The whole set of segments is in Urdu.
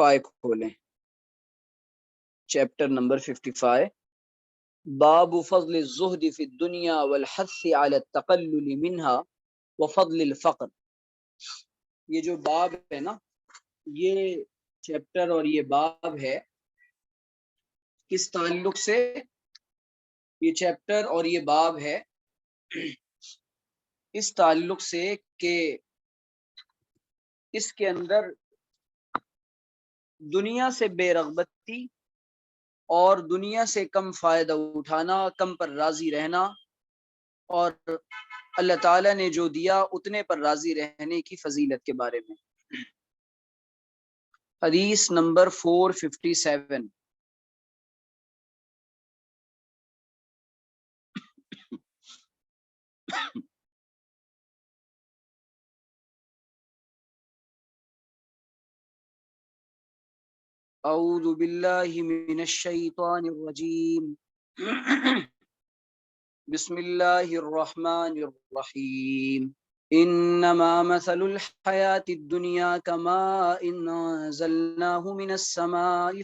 55 کھولیں، چیپٹر نمبر 55، باب فضل الزہد فی الدنیا والحث علی التقلل منها وفضل الفقر۔ یہ جو باب ہے نا، یہ چیپٹر اور یہ باب ہے کس تعلق سے؟ یہ چیپٹر اور یہ باب ہے اس تعلق سے کہ اس کے اندر دنیا سے بے رغبتی اور دنیا سے کم فائدہ اٹھانا، کم پر راضی رہنا، اور اللہ تعالیٰ نے جو دیا اتنے پر راضی رہنے کی فضیلت کے بارے میں۔ حدیث نمبر 457، اعوذ باللہ من الشیطان الرجیم، بسم اللہ الرحمن الرحیم، انما مثل الحیاة الدنیا کماء انزلناه من السماء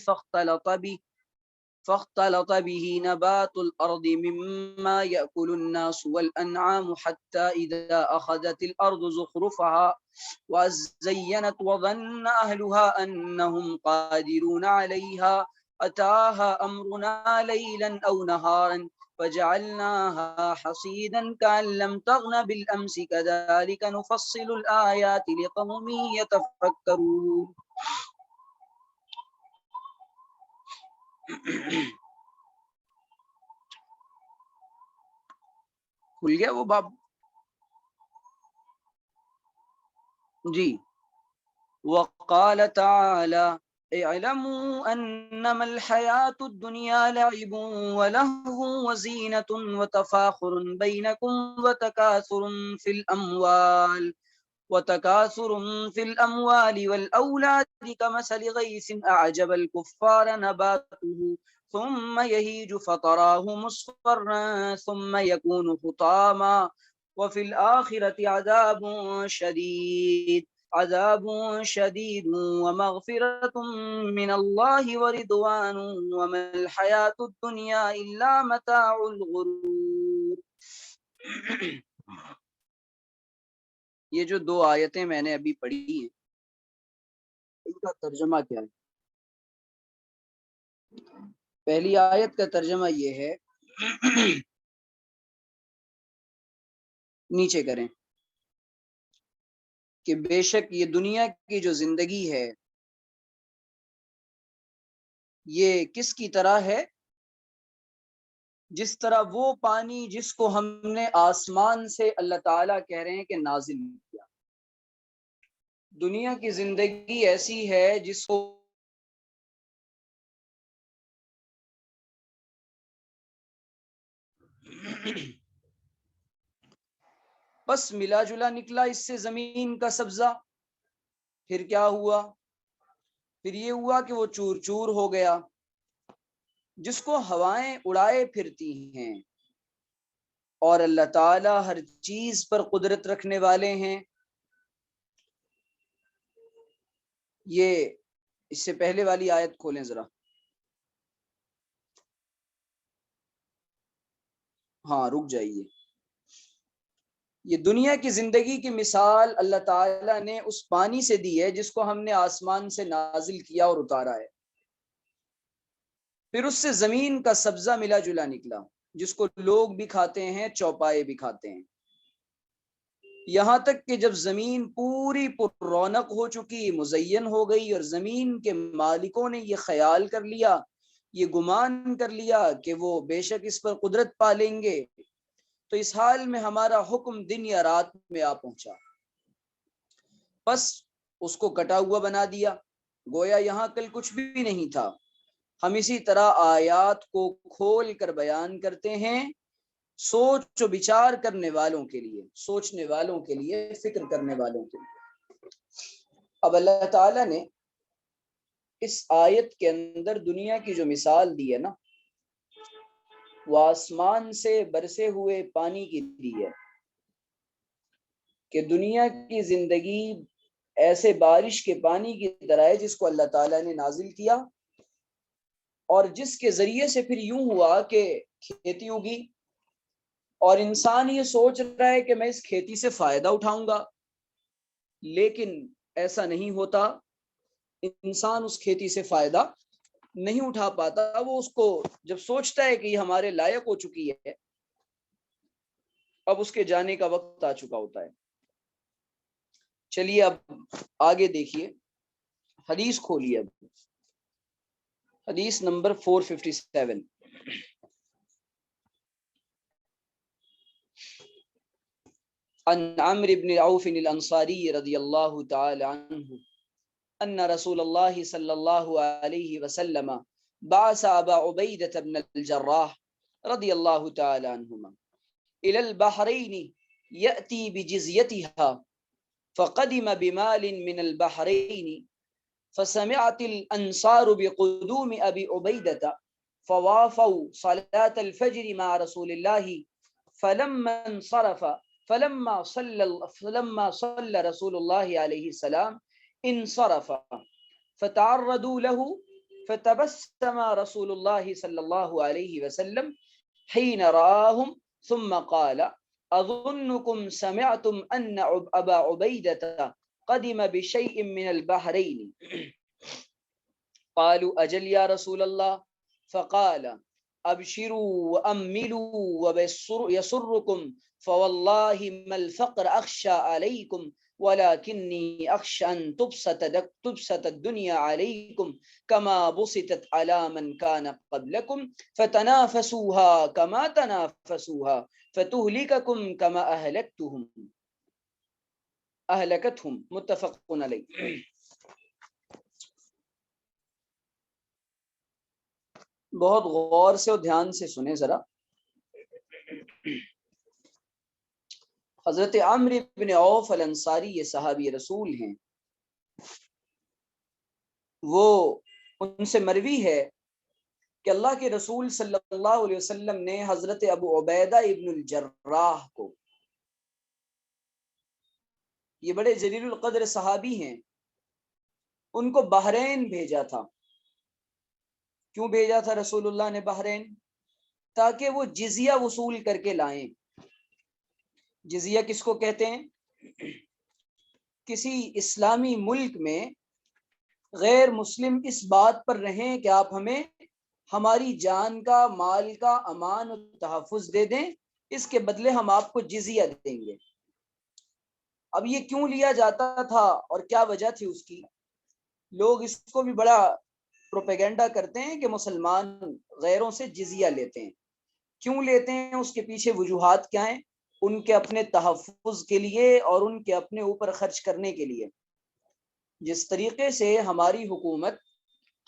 فاختلط به نبات الأرض مما يأكل الناس والأنعام حتى إذا أخذت الأرض زخرفها وزينت وظن أهلها أنهم قادرون عليها أتاها أمرنا ليلا أو نهارا فجعلناها حصيدا كأن لم تغن بالأمس كذلك نفصل الآيات لقوم يتفكرون۔ کھل گیا وہ باب؟ جی۔ وقال تعالی اعلموا انما الحیاة الدنیا لعب ولهو وزینة وتفاخر بینکم وتکاثر في الأموال والأولاد كمثل غيث أعجب الكفار نباته ثم يهيج فتراه مصفرا ثم يكون حطاما وفي الآخرة عذاب شديد ومغفرة من الله ورضوان وما الحياة الدنيا إلا متاع الغرور۔ یہ جو دو آیتیں میں نے ابھی پڑھی ہیں، ان کا ترجمہ کیا ہے؟ پہلی آیت کا ترجمہ یہ ہے، نیچے کریں، کہ بے شک یہ دنیا کی جو زندگی ہے یہ کس کی طرح ہے؟ جس طرح وہ پانی جس کو ہم نے آسمان سے اللہ تعالیٰ کہہ رہے ہیں کہ نازل کیا۔ دنیا کی زندگی ایسی ہے جس کو بس ملا جلا نکلا اس سے زمین کا سبزہ، پھر کیا ہوا؟ پھر یہ ہوا کہ وہ چور چور ہو گیا، جس کو ہوائیں اڑائے پھرتی ہیں، اور اللہ تعالی ہر چیز پر قدرت رکھنے والے ہیں۔ یہ اس سے پہلے والی آیت کھولیں ذرا، ہاں رک جائیے۔ یہ دنیا کی زندگی کی مثال اللہ تعالیٰ نے اس پانی سے دی ہے جس کو ہم نے آسمان سے نازل کیا اور اتارا ہے، پھر اس سے زمین کا سبزہ ملا جلا نکلا جس کو لوگ بھی کھاتے ہیں، چوپائے بھی کھاتے ہیں، یہاں تک کہ جب زمین پوری پر رونق ہو چکی، مزین ہو گئی، اور زمین کے مالکوں نے یہ خیال کر لیا، یہ گمان کر لیا کہ وہ بے شک اس پر قدرت پا لیں گے، تو اس حال میں ہمارا حکم دن یا رات میں آ پہنچا، بس اس کو کٹا ہوا بنا دیا، گویا یہاں کل کچھ بھی نہیں تھا۔ ہم اسی طرح آیات کو کھول کر بیان کرتے ہیں سوچ و بچار کرنے والوں کے لیے، سوچنے والوں کے لیے، فکر کرنے والوں کے لیے۔ اب اللہ تعالیٰ نے اس آیت کے اندر دنیا کی جو مثال دی ہے نا، وہ آسمان سے برسے ہوئے پانی کی دی ہے، کہ دنیا کی زندگی ایسے بارش کے پانی کی طرح ہے جس کو اللہ تعالیٰ نے نازل کیا، اور جس کے ذریعے سے پھر یوں ہوا کہ کھیتی ہوگی، اور انسان یہ سوچ رہا ہے کہ میں اس کھیتی سے فائدہ اٹھاؤں گا، لیکن ایسا نہیں ہوتا۔ انسان اس کھیتی سے فائدہ نہیں اٹھا پاتا۔ وہ اس کو جب سوچتا ہے کہ یہ ہمارے لائق ہو چکی ہے، اب اس کے جانے کا وقت آ چکا ہوتا ہے۔ چلیے اب آگے دیکھیے، حدیث کھولیے، اب حدیث نمبر 457۔ عن عمرو بن عوف الانصاری رضی اللہ تعالی عنہ ان رسول اللہ صلی اللہ علیہ وسلم بعث ابا عبیدہ بن الجراح رضی اللہ تعالی عنہما الى البحرین یأتی بجزیتها، فقدم بمال من البحرین، فسمعت الانصار بقدوم ابی عبیدہ فوافوا صلاة الفجر مع رسول اللہ، فلما صلى رسول الله عليه السلام انصرف فتعرضوا له، فتبسم رسول الله صلى الله عليه وسلم حين رآهم ثم قال أظنكم سمعتم أن أبا عبيدة قدم بشيء من البحرين، قالوا أجل يا رسول الله، فقال ابشروا واملوا ويسركم، فوالله ما الفقر اخشى عليكم ولكني اخشى ان تبسط الدنيا عليكم كما بسطت على من كان قبلكم، فتنافسوها كما تنافسوها فتهلككم كما اهلكتهم، متفق عليه۔ بہت غور سے اور دھیان سے سنیں ذرا۔ حضرت عمرو بن عوف الانصاری یہ صحابی رسول ہیں، وہ ان سے مروی ہے کہ اللہ کے رسول صلی اللہ علیہ وسلم نے حضرت ابو عبیدہ ابن الجراح کو، یہ بڑے جلیل القدر صحابی ہیں، ان کو بحرین بھیجا تھا۔ کیوں بھیجا تھا رسول اللہ نے بحرین؟ تاکہ وہ جزیہ وصول کر کے لائیں۔ جزیہ کس کو کہتے ہیں؟ کسی اسلامی ملک میں غیر مسلم اس بات پر رہیں کہ آپ ہمیں ہماری جان کا، مال کا امان و تحفظ دے دیں، اس کے بدلے ہم آپ کو جزیہ دیں گے۔ اب یہ کیوں لیا جاتا تھا اور کیا وجہ تھی اس کی؟ لوگ اس کو بھی بڑا پروپیگنڈا کرتے ہیں کہ مسلمان غیروں سے جزیہ لیتے ہیں۔ کیوں لیتے ہیں؟ اس کے پیچھے وجوہات کیا ہیں؟ ان کے اپنے تحفظ کے لیے اور ان کے اپنے اوپر خرچ کرنے کے لیے۔ جس طریقے سے ہماری حکومت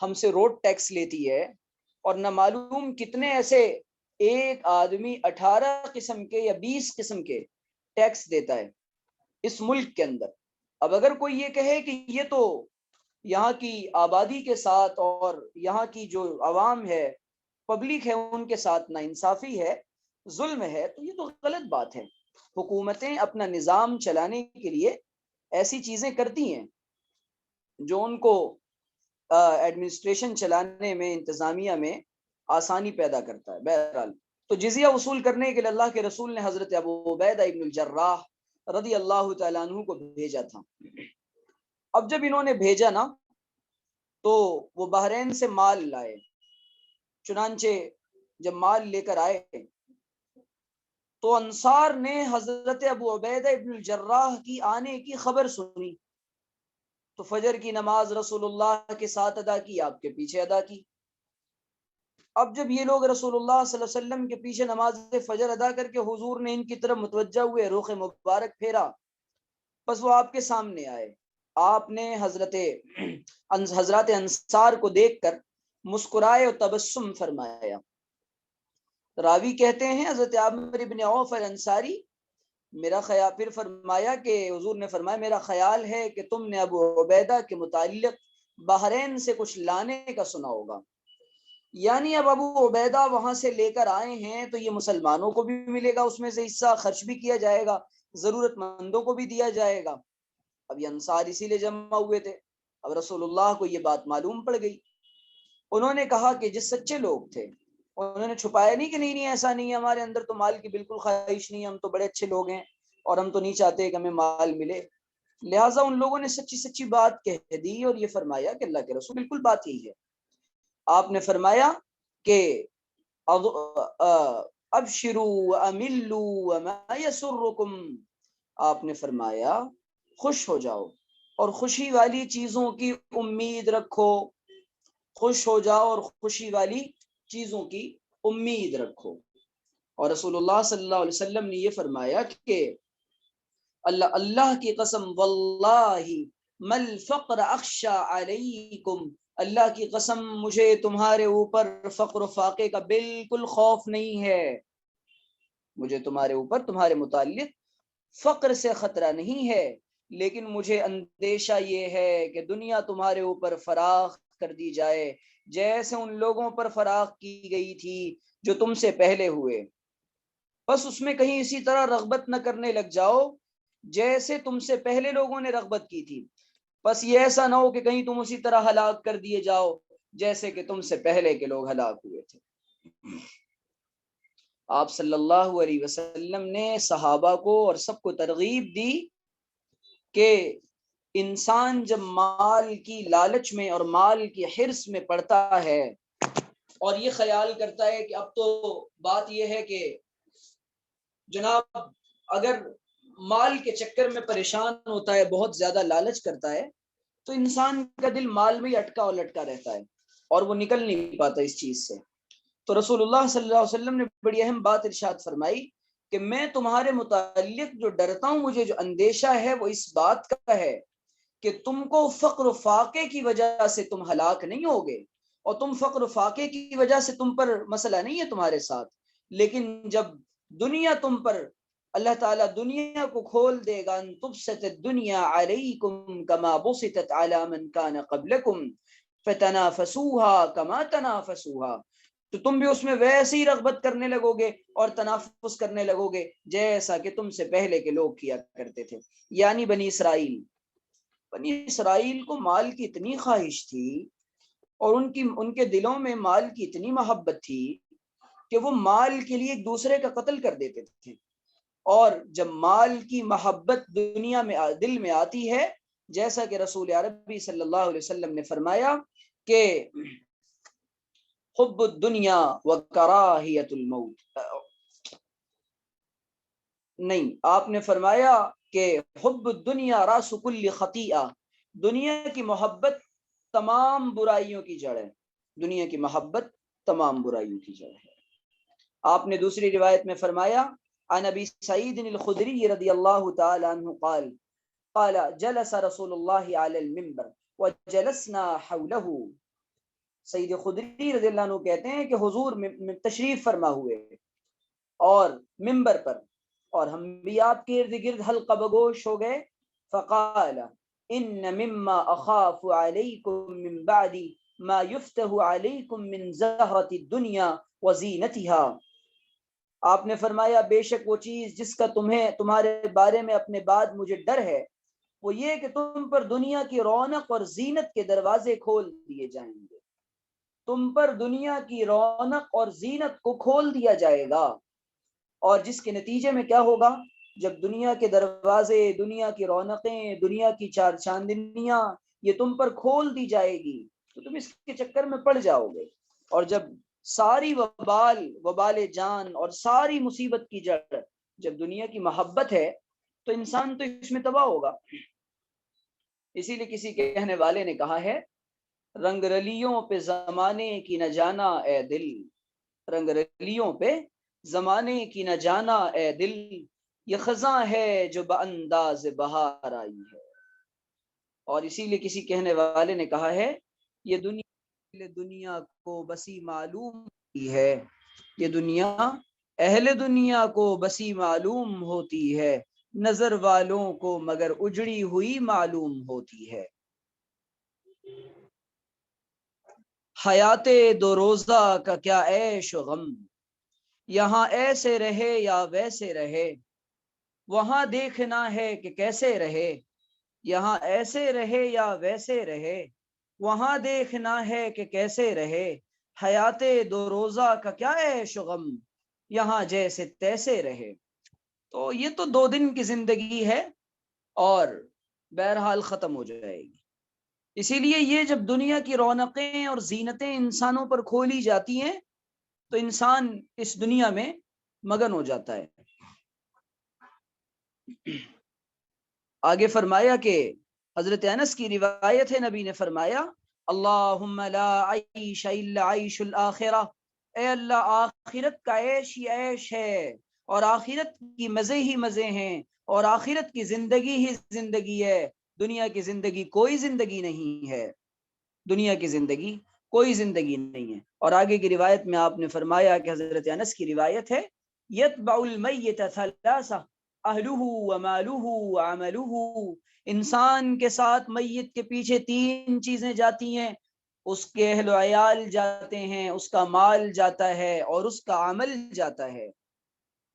ہم سے روڈ ٹیکس لیتی ہے، اور نہ معلوم کتنے ایسے ایک آدمی 18 قسم کے یا 20 قسم کے ٹیکس دیتا ہے اس ملک کے اندر۔ اب اگر کوئی یہ کہے کہ یہ تو یہاں کی آبادی کے ساتھ اور یہاں کی جو عوام ہے، پبلک ہے، ان کے ساتھ ناانصافی ہے، ظلم ہے، تو یہ تو غلط بات ہے۔ حکومتیں اپنا نظام چلانے کے لیے ایسی چیزیں کرتی ہیں جو ان کو ایڈمنسٹریشن چلانے میں، انتظامیہ میں آسانی پیدا کرتا ہے۔ بہرحال تو جزیہ وصول کرنے کے لیے اللہ کے رسول نے حضرت ابو عبیدہ ابن الجراح رضی اللہ تعالیٰ عنہ کو بھیجا تھا۔ اب جب انہوں نے بھیجا نا، تو وہ بحرین سے مال لائے۔ چنانچہ جب مال لے کر آئے تو انصار نے حضرت ابو عبیدہ ابن الجراح کی آنے کی خبر سنی، تو فجر کی نماز رسول اللہ کے ساتھ ادا کی، آپ کے پیچھے ادا کی۔ اب جب یہ لوگ رسول اللہ صلی اللہ علیہ وسلم کے پیچھے نماز فجر ادا کر کے حضور نے ان کی طرف متوجہ ہوئے، رخ مبارک پھیرا، بس وہ آپ کے سامنے آئے۔ آپ نے حضرات انصار کو دیکھ کر مسکرائے اور تبسم فرمایا۔ راوی کہتے ہیں حضرت عمرو بن عوف الانصاری، میرا خیال، پھر فرمایا کہ حضور نے فرمایا میرا خیال ہے کہ تم نے ابو عبیدہ کے متعلق بحرین سے کچھ لانے کا سنا ہوگا، یعنی اب ابو عبیدہ وہاں سے لے کر آئے ہیں تو یہ مسلمانوں کو بھی ملے گا، اس میں سے حصہ خرچ بھی کیا جائے گا، ضرورت مندوں کو بھی دیا جائے گا۔ اب یہ انصار اسی لیے جمع ہوئے تھے. اب رسول اللہ کو یہ بات معلوم پڑ گئی. انہوں نے کہا کہ جس سچے لوگ تھے انہوں نے چھپایا نہیں کہ نہیں ایسا نہیں ہے، ہمارے اندر تو مال کی بالکل خواہش نہیں ہے، ہم تو بڑے اچھے لوگ ہیں اور ہم تو نہیں چاہتے کہ ہمیں مال ملے. لہٰذا ان لوگوں نے سچی سچی بات کہہ دی اور یہ فرمایا کہ اللہ کے رسول بالکل بات یہی ہے. آپ نے فرمایا کہ ابشروا املوا وما يسركم، آپ نے فرمایا خوش ہو جاؤ اور خوشی والی چیزوں کی امید رکھو، خوش ہو جاؤ اور خوشی والی چیزوں کی امید رکھو. اور رسول اللہ صلی اللہ علیہ وسلم نے یہ فرمایا کہ اللہ کی قسم واللہ مل فقر اخشى علیکم، اللہ کی قسم مجھے تمہارے اوپر فقر و فاقے کا بالکل خوف نہیں ہے، مجھے تمہارے اوپر تمہارے متعلق فقر سے خطرہ نہیں ہے، لیکن مجھے اندیشہ یہ ہے کہ دنیا تمہارے اوپر فراخ کر دی جائے جیسے ان لوگوں پر فراخ کی گئی تھی جو تم سے پہلے ہوئے، بس اس میں کہیں اسی طرح رغبت نہ کرنے لگ جاؤ جیسے تم سے پہلے لوگوں نے رغبت کی تھی، بس یہ ایسا نہ ہو کہ کہیں تم اسی طرح ہلاک کر دیے جاؤ جیسے کہ تم سے پہلے کے لوگ ہلاک ہوئے تھے. آپ صلی اللہ علیہ وسلم نے صحابہ کو اور سب کو ترغیب دی کہ انسان جب مال کی لالچ میں اور مال کی حرص میں پڑتا ہے اور یہ خیال کرتا ہے کہ اب تو بات یہ ہے کہ جناب اگر مال کے چکر میں پریشان ہوتا ہے، بہت زیادہ لالچ کرتا ہے، تو انسان کا دل مال میں ہی اٹکا اور لٹکا رہتا ہے اور وہ نکل نہیں پاتا اس چیز سے. تو رسول اللہ صلی اللہ علیہ وسلم نے بڑی اہم بات ارشاد فرمائی کہ میں تمہارے متعلق جو ڈرتا ہوں، مجھے جو اندیشہ ہے وہ اس بات کا ہے کہ تم کو فقر و فاقے کی وجہ سے تم ہلاک نہیں ہوگے، اور تم فقر و فاقے کی وجہ سے تم پر مسئلہ نہیں ہے تمہارے ساتھ، لیکن جب دنیا تم پر اللہ تعالیٰ دنیا کو کھول دے گا، ان تبسط الدنیا علیکم کما بسطت علی من کان قبلکم فتنافسوها کما تنافسوها، تو تم بھی اس میں ویسے ہی رغبت کرنے لگو گے اور تنافس کرنے لگو گے جیسا کہ تم سے پہلے کے لوگ کیا کرتے تھے. یعنی بنی اسرائیل کو مال کی اتنی خواہش تھی اور ان کے دلوں میں مال کی اتنی محبت تھی کہ وہ مال کے لیے ایک دوسرے کا قتل کر دیتے تھے. اور جب مال کی محبت دنیا میں دل میں آتی ہے، جیسا کہ رسول عربی صلی اللہ علیہ وسلم نے فرمایا کہ حب الدنیا و کراہیت الموت، نہیں، آپ نے فرمایا کہ حب الدنیا راس کل خطیئہ، دنیا کی محبت تمام برائیوں کی جڑ ہے، دنیا کی محبت تمام برائیوں کی جڑ ہے. آپ نے دوسری روایت میں فرمایا عن ابی سعید الخدری رضی اللہ تعالی عنہ قال قال جلس رسول اللہ علی المنبر وجلسنا حوله. سید خدری رضی اللہ عنہ کہتے ہیں کہ حضور تشریف فرما ہوئے اور منبر پر، اور ہم بھی آپ کے ارد گرد حلقہ بگوش ہو گئے. فقال ان مما اخاف علیکم من بعد ما یفتح علیکم من زہرۃ الدنیا وزینتها، آپ نے فرمایا بے شک وہ چیز جس کا تمہارے بارے میں اپنے بعد مجھے ڈر ہے وہ یہ کہ تم پر دنیا کی رونق اور زینت کے دروازے کھول دیے جائیں گے، تم پر دنیا کی رونق اور زینت کو کھول دیا جائے گا، اور جس کے نتیجے میں کیا ہوگا، جب دنیا کے دروازے، دنیا کی رونقیں، دنیا کی چار چاندنیاں یہ تم پر کھول دی جائے گی تو تم اس کے چکر میں پڑ جاؤ گے، اور جب ساری وبال جان اور ساری مصیبت کی جڑ جب دنیا کی محبت ہے تو انسان تو اس میں تباہ ہوگا. اسی لیے کسی کہنے والے نے کہا ہے رنگ رلیوں پہ زمانے کی نہ جانا اے دل، رنگ رلیوں پہ زمانے کی نہ جانا اے دل، یہ خزاں ہے جو بانداز بہار آئی ہے. اور اسی لیے کسی کہنے والے نے کہا ہے یہ دنیا کو بسی معلوم ہوتی ہے، یہ دنیا اہل دنیا کو بسی معلوم ہوتی ہے، نظر والوں کو مگر اجڑی ہوئی معلوم ہوتی ہے. حیات دو روزہ کا کیا عیش و غم، یہاں ایسے رہے یا ویسے رہے، وہاں دیکھنا ہے کہ کیسے رہے، یہاں ایسے رہے یا ویسے رہے، وہاں دیکھنا ہے کہ کیسے رہے، حیات دو روزہ کا کیا عیش و غم، یہاں جیسے تیسے رہے۔ تو یہ تو 2 دن کی زندگی ہے اور بہرحال ختم ہو جائے گی۔ اسی لیے یہ جب دنیا کی رونقیں اور زینتیں انسانوں پر کھولی جاتی ہیں تو انسان اس دنیا میں مگن ہو جاتا ہے۔ آگے فرمایا کہ حضرت انس کی روایت ہے، نبی نے فرمایا اللہم لا عیش الا عیش الآخرہ، اے اللہ آخرت کا عیش ہی عیش ہے، اور آخرت کی مزے ہی مزے ہیں، اور آخرت کی زندگی ہی زندگی ہے، دنیا کی زندگی کوئی زندگی نہیں ہے، دنیا کی زندگی کوئی زندگی نہیں ہے۔ اور آگے کی روایت میں آپ نے فرمایا کہ حضرت انس کی روایت ہے یتبع المیت ثلاثہ اہلہ ومالہ وعملہ، انسان کے ساتھ میت کے پیچھے 3 چیزیں جاتی ہیں، اس کے اہل و عیال جاتے ہیں، اس کا مال جاتا ہے، اور اس کا عمل جاتا ہے۔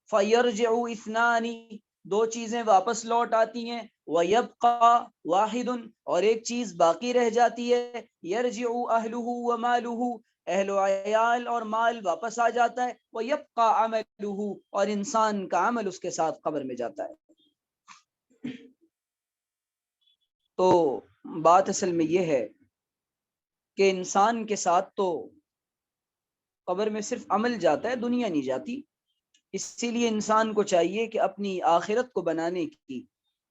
فیرجع اثنان، 2 چیزیں واپس لوٹ آتی ہیں، ویبقى واحد، اور ایک چیز باقی رہ جاتی ہے، یرجع اہلہ ومالہ، اہل و عیال اور مال واپس آ جاتا ہے، ویبقى عملہ، اور انسان کا عمل اس کے ساتھ قبر میں جاتا ہے۔ تو بات اصل میں یہ ہے کہ انسان کے ساتھ تو قبر میں صرف عمل جاتا ہے، دنیا نہیں جاتی۔ اسی لیے انسان کو چاہیے کہ اپنی آخرت کو بنانے کی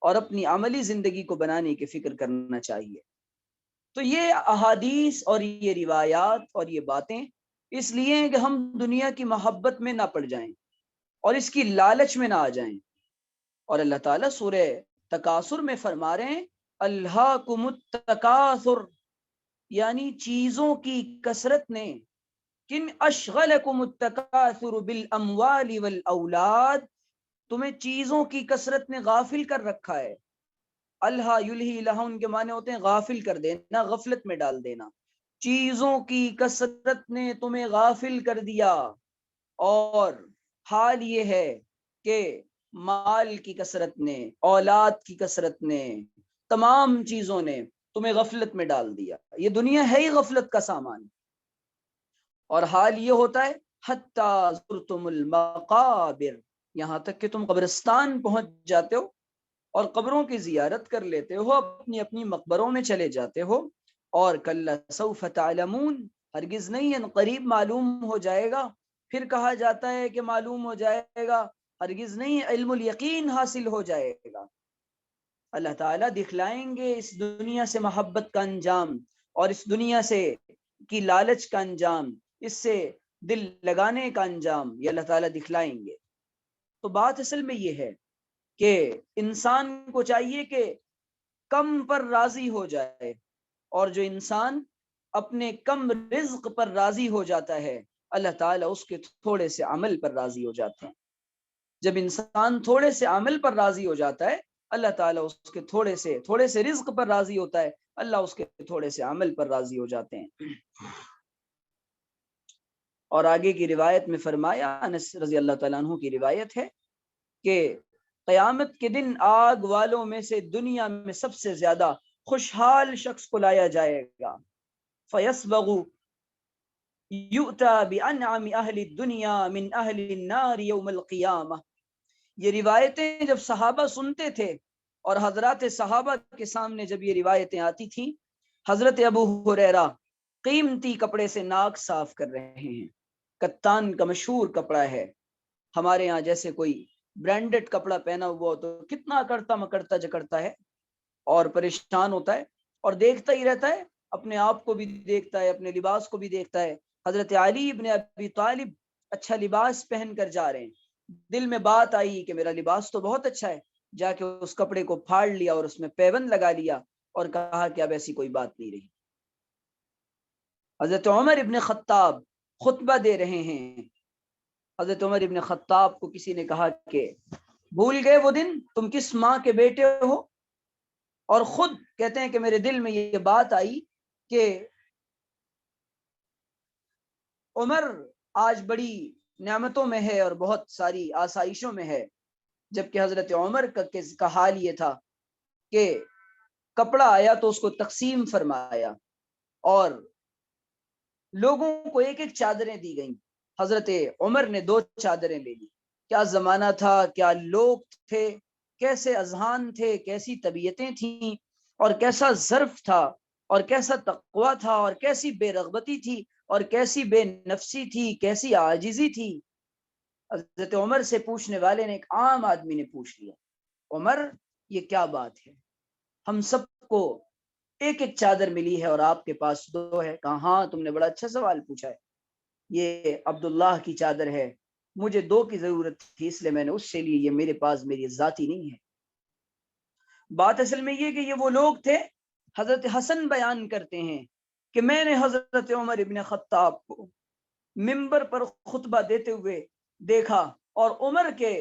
اور اپنی عملی زندگی کو بنانے کی فکر کرنا چاہیے۔ تو یہ احادیث اور یہ روایات اور یہ باتیں اس لیے ہیں کہ ہم دنیا کی محبت میں نہ پڑ جائیں اور اس کی لالچ میں نہ آ جائیں۔ اور اللہ تعالیٰ سورہ تکاثر میں فرما رہے ہیں الہاکم التکاثر، یعنی چیزوں کی کثرت نے، کن اشغلکم التکاثر بالاموال والاولاد، تمہیں چیزوں کی کثرت نے غافل کر رکھا ہے۔ الہا یلہی لہا، ان کے معنی ہوتے ہیں غافل کر دینا، غفلت میں ڈال دینا۔ چیزوں کی کثرت نے تمہیں غافل کر دیا، اور حال یہ ہے کہ مال کی کثرت نے، اولاد کی کثرت نے، تمام چیزوں نے تمہیں غفلت میں ڈال دیا۔ یہ دنیا ہے ہی غفلت کا سامان، اور حال یہ ہوتا ہے حتی زرتم المقابر، یہاں تک کہ تم قبرستان پہنچ جاتے ہو اور قبروں کی زیارت کر لیتے ہو، اپنی اپنی مقبروں میں چلے جاتے ہو، اور کلا سوف تعلمون، ہرگز نہیں، ان قریب معلوم ہو جائے گا۔ پھر کہا جاتا ہے کہ معلوم ہو جائے گا، ہرگز نہیں، علم الیقین حاصل ہو جائے گا۔ اللہ تعالیٰ دکھلائیں گے اس دنیا سے محبت کا انجام، اور اس دنیا سے کی لالچ کا انجام، اس سے دل لگانے کا انجام، یہ اللہ تعالیٰ دکھلائیں گے۔ تو بات اصل میں یہ ہے کہ انسان کو چاہیے کہ کم پر راضی ہو جائے، اور جو انسان اپنے کم رزق پر راضی ہو جاتا ہے اللہ تعالیٰ اس کے تھوڑے سے عمل پر راضی ہو جاتے ہیں۔ جب انسان تھوڑے سے عمل پر راضی ہو جاتا ہے اللہ تعالیٰ اس کے تھوڑے سے رزق پر راضی ہوتا ہے، اللہ اس کے تھوڑے سے عمل پر راضی ہو جاتے ہیں۔ اور آگے کی روایت میں فرمایا، انس رضی اللہ تعالیٰ عنہ کی روایت ہے کہ قیامت کے دن آگ والوں میں سے دنیا میں سب سے زیادہ خوشحال شخص کو لایا جائے گا، فیسبغ یؤتی بانعم اہل الدنیا من اہل النار یوم القیامہ۔ یہ روایتیں جب صحابہ سنتے تھے اور حضرات صحابہ کے سامنے جب یہ روایتیں آتی تھیں، حضرت ابو ہریرہ قیمتی کپڑے سے ناک صاف کر رہے ہیں، کتان کا مشہور کپڑا ہے، ہمارے ہاں جیسے کوئی برانڈڈ کپڑا پہنا ہوا تو کتنا اکڑتا مکڑتا جکڑتا ہے اور پریشان ہوتا ہے اور دیکھتا ہی رہتا ہے، اپنے آپ کو بھی دیکھتا ہے، اپنے لباس کو بھی دیکھتا ہے۔ حضرت علی ابن ابی طالب اچھا لباس پہن کر جا رہے ہیں، دل میں بات آئی کہ میرا لباس تو بہت اچھا ہے، جا کے اس کپڑے کو پھاڑ لیا اور اس میں پیبند لگا لیا اور کہا کہ اب ایسی کوئی بات نہیں رہی۔ حضرت عمر ابن خطاب خطبہ دے رہے ہیں، حضرت عمر ابن خطاب کو کسی نے کہا کہ بھول گئے وہ دن، تم کس ماں کے بیٹے ہو؟ اور خود کہتے ہیں کہ میرے دل میں یہ بات آئی کہ عمر آج بڑی نعمتوں میں ہے اور بہت ساری آسائشوں میں ہے، جبکہ حضرت عمر کا حال یہ تھا کہ کپڑا آیا تو اس کو تقسیم فرمایا اور لوگوں کو ایک ایک چادریں دی گئیں. حضرت عمر نے 2 چادریں لے لی. کیا زمانہ تھا، کیا لوگ تھے، کیسے اذہان تھے، کیسی طبیعتیں تھیں، اور کیسا ظرف تھا، اور کیسا تقوی تھا، اور کیسی بے رغبتی تھی، اور کیسی بے نفسی تھی، کیسی عاجزی تھی. حضرت عمر سے پوچھنے والے نے، ایک عام آدمی نے پوچھ لیا، عمر یہ کیا بات ہے، ہم سب کو ایک ایک چادر ملی ہے اور آپ کے پاس 2 ہے. کہا ہاں تم نے بڑا اچھا سوال پوچھا ہے، یہ عبداللہ کی چادر ہے، مجھے 2 کی ضرورت تھی اس لیے میں نے اس سے لی، یہ میرے پاس میری ذاتی نہیں ہے. بات اصل میں یہ کہ یہ وہ لوگ تھے. حضرت حسن بیان کرتے ہیں کہ میں نے حضرت عمر ابن خطاب کو منبر پر خطبہ دیتے ہوئے دیکھا اور عمر کے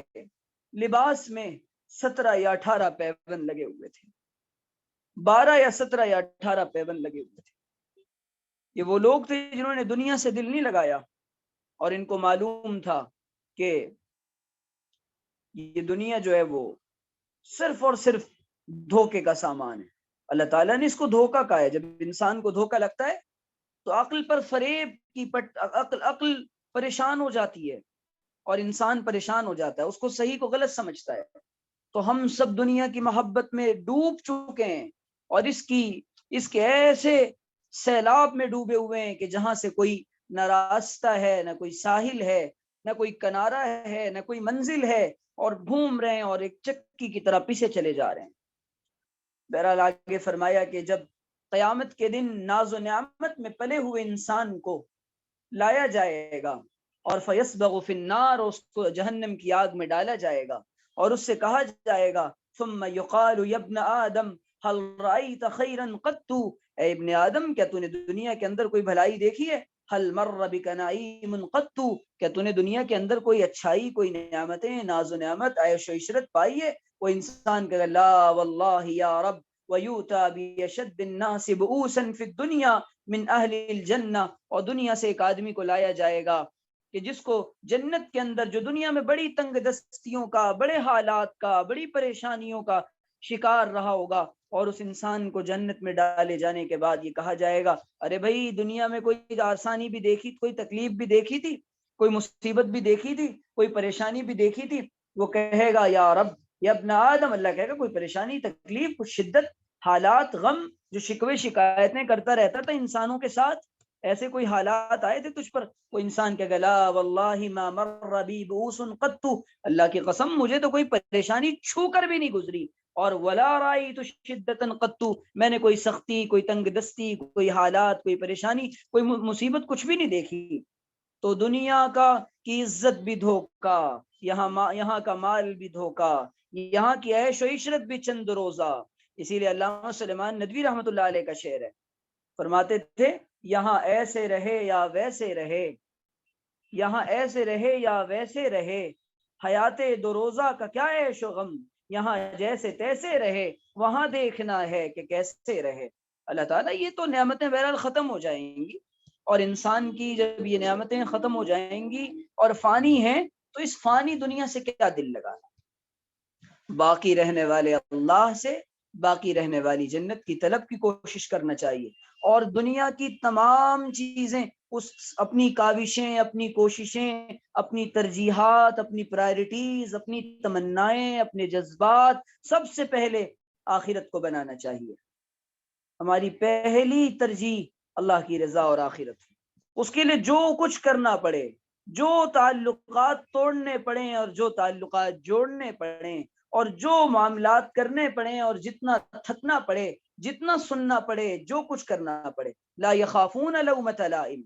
لباس میں 17 یا 18 پیوند لگے ہوئے تھے، 12 یا 17 یا 18 پیوند لگے ہوئے تھے. یہ وہ لوگ تھے جنہوں نے دنیا سے دل نہیں لگایا اور ان کو معلوم تھا کہ یہ دنیا جو ہے وہ صرف اور صرف دھوکے کا سامان ہے. اللہ تعالیٰ نے اس کو دھوکا کہا ہے. جب انسان کو دھوکا لگتا ہے تو عقل پر فریب کی عقل پریشان ہو جاتی ہے اور انسان پریشان ہو جاتا ہے، اس کو صحیح کو غلط سمجھتا ہے. تو ہم سب دنیا کی محبت میں ڈوب چکے ہیں اور اس کے ایسے سیلاب میں ڈوبے ہوئے ہیں کہ جہاں سے کوئی نہ راستہ ہے، نہ کوئی ساحل ہے، نہ کوئی کنارہ ہے، نہ کوئی منزل ہے، اور گھوم رہے ہیں اور ایک چکی کی طرح پیچھے چلے جا رہے ہیں. بہرحال آگے فرمایا کہ جب قیامت کے دن ناز و نعمت میں پلے ہوئے انسان کو لایا جائے گا اور فیسبغ فی النار، اس کو جہنم کی آگ میں ڈالا جائے گا اور اس سے کہا جائے گا ثم یقال یا ابن آدم هل رأیت خیرا قط، اے ابن آدم کیا تو نے دنیا کے اندر کوئی بھلائی دیکھی ہے؟ هل مر بک نعیم قط، کیا تو نے دنیا کے اندر کوئی اچھائی، کوئی نعمتیں، ناز و نعمت، عیش و عشرت پائی ہے؟ وہ انسان کہے لا واللہ یا رب ویوتا بیشد الناس بؤوسا فی الدنیا من اہل الجنہ، اور دنیا سے ایک آدمی کو لایا جائے گا کہ جس کو جنت کے اندر، جو دنیا میں بڑی تنگ دستیوں کا، بڑے حالات کا، بڑی پریشانیوں کا شکار رہا ہوگا، اور اس انسان کو جنت میں ڈالے جانے کے بعد یہ کہا جائے گا ارے بھائی دنیا میں کوئی آسانی بھی دیکھی، کوئی تکلیف بھی دیکھی تھی، کوئی مصیبت بھی دیکھی تھی، کوئی پریشانی بھی دیکھی تھی؟ وہ کہے گا یا رب یا ابن آدم، اللہ کہے گا کوئی پریشانی، تکلیف، کچھ شدت، حالات، غم، جو شکوے شکایتیں کرتا رہتا تھا انسانوں کے ساتھ، ایسے کوئی حالات آئے تھے تجھ پر؟ وہ انسان کہے گا لا واللہ ما مر بی بؤوس قط، اللہ کی قسم مجھے تو کوئی پریشانی چھو کر بھی نہیں گزری، اور ولا رأیت شدۃ قط، میں نے کوئی سختی، کوئی تنگ دستی، کوئی حالات، کوئی پریشانی، کوئی مصیبت کچھ بھی نہیں دیکھی. تو دنیا کی عزت بھی دھوکا، یہاں کا مال بھی دھوکا، یہاں کی عیش و عشرت بھی چند روزہ. اسی لیے علامہ سلیمان ندوی رحمۃ اللہ علیہ کا شعر ہے، فرماتے تھے یہاں ایسے رہے یا ویسے رہے، یہاں ایسے رہے یا ویسے رہے، حیات دو روزہ کا کیا عیش و غم، یہاں جیسے تیسے رہے، وہاں دیکھنا ہے کہ کیسے رہے. اللہ تعالیٰ یہ تو نعمتیں بہرحال ختم ہو جائیں گی، اور انسان کی جب یہ نعمتیں ختم ہو جائیں گی اور فانی ہیں تو اس فانی دنیا سے کیا دل لگانا، باقی رہنے والے اللہ سے، باقی رہنے والی جنت کی طلب کی کوشش کرنا چاہیے. اور دنیا کی تمام چیزیں، اپنی کاوشیں، اپنی کوششیں، اپنی ترجیحات، اپنی پرائرٹیز، اپنی تمنائیں، اپنے جذبات، سب سے پہلے آخرت کو بنانا چاہیے. ہماری پہلی ترجیح اللہ کی رضا اور آخرت، اس کے لیے جو کچھ کرنا پڑے، جو تعلقات توڑنے پڑیں اور جو تعلقات جوڑنے پڑیں، اور جو معاملات کرنے پڑیں، اور جتنا تھکنا پڑے، جتنا سننا پڑے، جو کچھ کرنا پڑے. لا یخافون لومۃ لائم،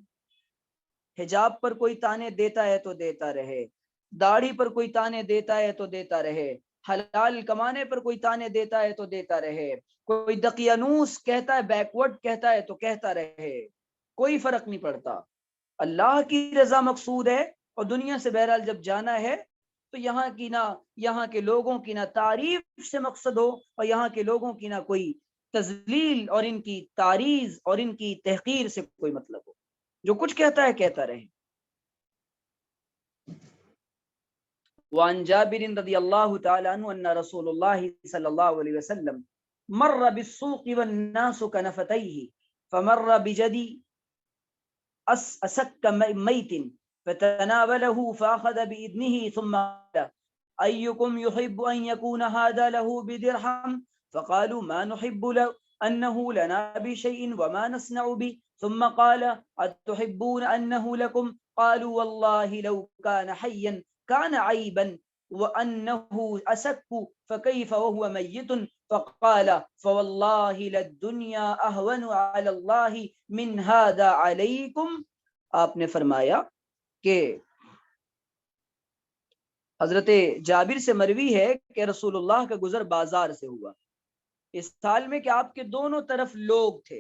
حجاب پر کوئی تانے دیتا ہے تو دیتا رہے، داڑھی پر کوئی تانے دیتا ہے تو دیتا رہے، حلال کمانے پر کوئی تانے دیتا ہے تو دیتا رہے، کوئی دقیانوس کہتا ہے، بیکورڈ کہتا ہے تو کہتا رہے، کوئی فرق نہیں پڑتا. اللہ کی رضا مقصود ہے، اور دنیا سے بہرحال جب جانا ہے تو یہاں کے لوگوں کی نہ تعریف سے مقصد ہو، اور یہاں کے لوگوں کی نہ کوئی تذلیل اور ان کی تعریض اور ان کی تحقیر سے کوئی مطلب ہو. جو کچھ کہتا ہے کہتا رہے. وعن جابر رضی اللہ تعالی عنہ ان رسول اللہ صلی اللہ علیہ وسلم مر بالسوق والناس كنفتيه فمر بجدي أسك ميت فتناوله فأخذ بإذنه ثم قال أيكم يحب أن يكون هذا له بدرهم فقالوا ما نحب له أنه لنا بشيء وما نصنع به ثم قال أتحبون أنه لكم قالوا والله لو كان حيا كان عيبا وأنه أسك فكيف وهو ميت فقال فوالله للدنيا أهون على الله من هذا عليكم. آپ نے فرمایا کہ حضرت جابر سے مروی ہے کہ رسول اللہ کا گزر بازار سے ہوا اس حال میں کہ آپ کے دونوں طرف لوگ تھے